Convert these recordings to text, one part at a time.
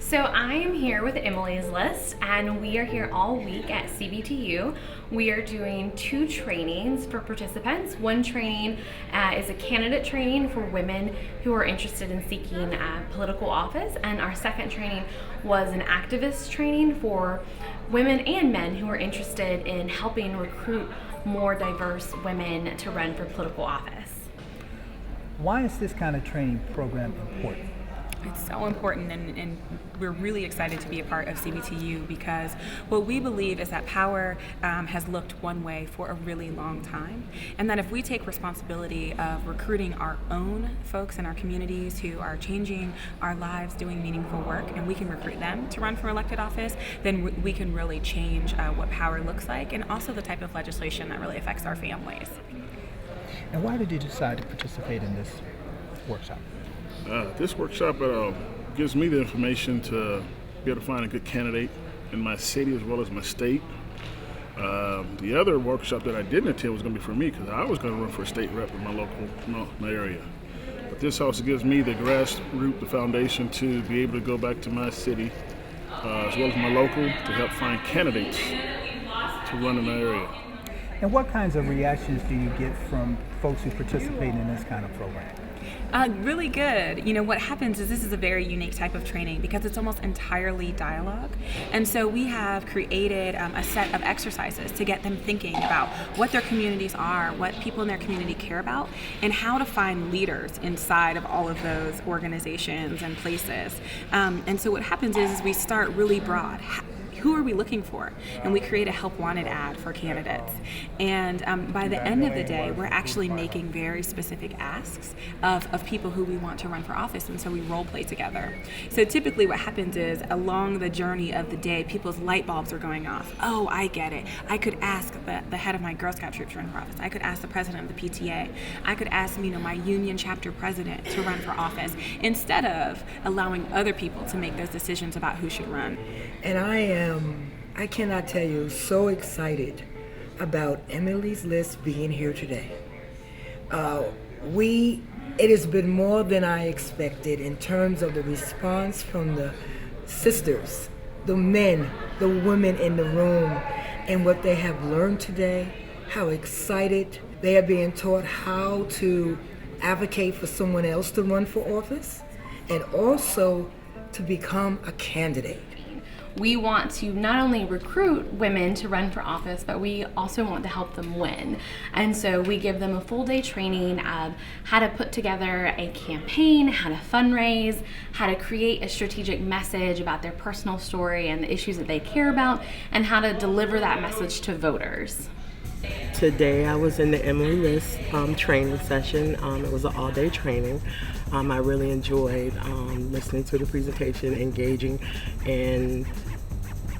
So I am here with Emily's List, and we are here all week at CBTU. We are doing two trainings for participants. One training is a candidate training for women who are interested in seeking political office, and our second training was an activist training for women and men who are interested in helping recruit more diverse women to run for political office. Why is this kind of training program important? It's so important, and we're really excited to be a part of CBTU because what we believe is that power has looked one way for a really long time, and that if we take responsibility of recruiting our own folks in our communities who are changing our lives, doing meaningful work, and we can recruit them to run for elected office, then we can really change what power looks like, and also the type of legislation that really affects our families. And why did you decide to participate in this workshop? This workshop gives me the information to be able to find a good candidate in my city as well as my state. The other workshop that I didn't attend was going to be for me because I was going to run for a state rep in my area. But this also gives me the grassroots, the foundation to be able to go back to my city as well as my local to help find candidates to run in my area. And what kinds of reactions do you get from folks who participate in this kind of program? Really good. What happens is this is a very unique type of training because it's almost entirely dialogue. And so we have created a set of exercises to get them thinking about what their communities are, what people in their community care about, and how to find leaders inside of all of those organizations and places. And so what happens is we start really broad. Who are we looking for? And we create a help wanted ad for candidates. And by the end of the day, we're actually making very specific asks of people who we want to run for office. And so we role play together. So typically what happens is along the journey of the day, people's light bulbs are going off. Oh, I get it. I could ask the head of my Girl Scout troop to run for office. I could ask the president of the PTA. I could ask my union chapter president to run for office instead of allowing other people to make those decisions about who should run. And I cannot tell you, so excited about Emily's List being here today. It has been more than I expected in terms of the response from the sisters, the men, the women in the room, and what they have learned today, how excited they are being taught how to advocate for someone else to run for office, and also to become a candidate. We want to not only recruit women to run for office, but we also want to help them win. And so we give them a full day training of how to put together a campaign, how to fundraise, how to create a strategic message about their personal story and the issues that they care about, and how to deliver that message to voters. Today I was in the Emily List training session. It was an all-day training. I really enjoyed listening to the presentation, engaging in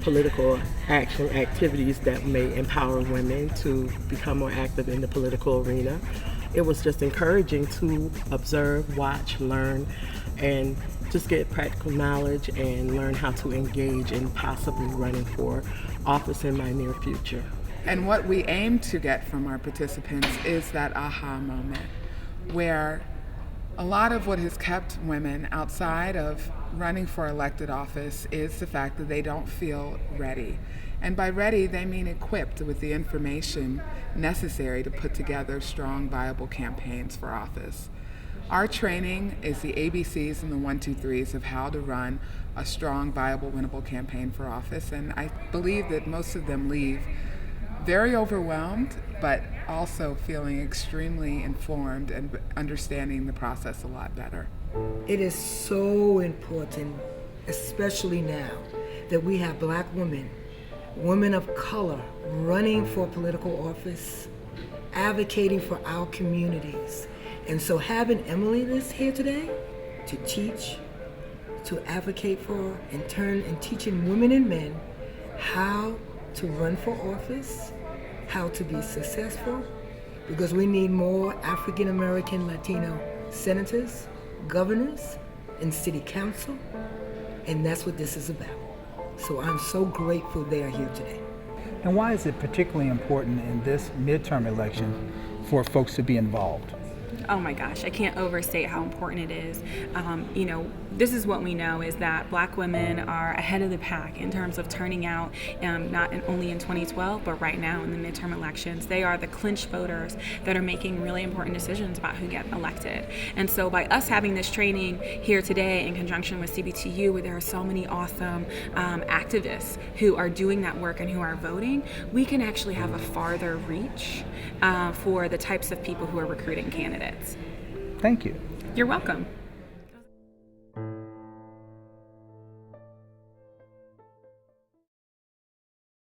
political action activities that may empower women to become more active in the political arena. It was just encouraging to observe, watch, learn, and just get practical knowledge and learn how to engage in possibly running for office in my near future. And what we aim to get from our participants is that aha moment where a lot of what has kept women outside of running for elected office is the fact that they don't feel ready. And by ready, they mean equipped with the information necessary to put together strong, viable campaigns for office. Our training is the ABCs and the 1, 2, 3s of how to run a strong, viable, winnable campaign for office. And I believe that most of them leave very overwhelmed, but also feeling extremely informed and understanding the process a lot better. It is so important, especially now, that we have Black women, women of color, running for political office, advocating for our communities. And so having Emily List here today to teach, to advocate for, in turn, and teaching women and men how to run for office, how to be successful, because we need more African American Latino senators, governors, and city council, and that's what this is about. So I'm so grateful they are here today. And why is it particularly important in this midterm election for folks to be involved? Oh my gosh, I can't overstate how important it is. This is what we know is that Black women are ahead of the pack in terms of turning out, only in 2012, but right now in the midterm elections. They are the clinch voters that are making really important decisions about who get elected. And so by us having this training here today in conjunction with CBTU, where there are so many awesome activists who are doing that work and who are voting, we can actually have a farther reach for the types of people who are recruiting candidates. Thank you. You're welcome.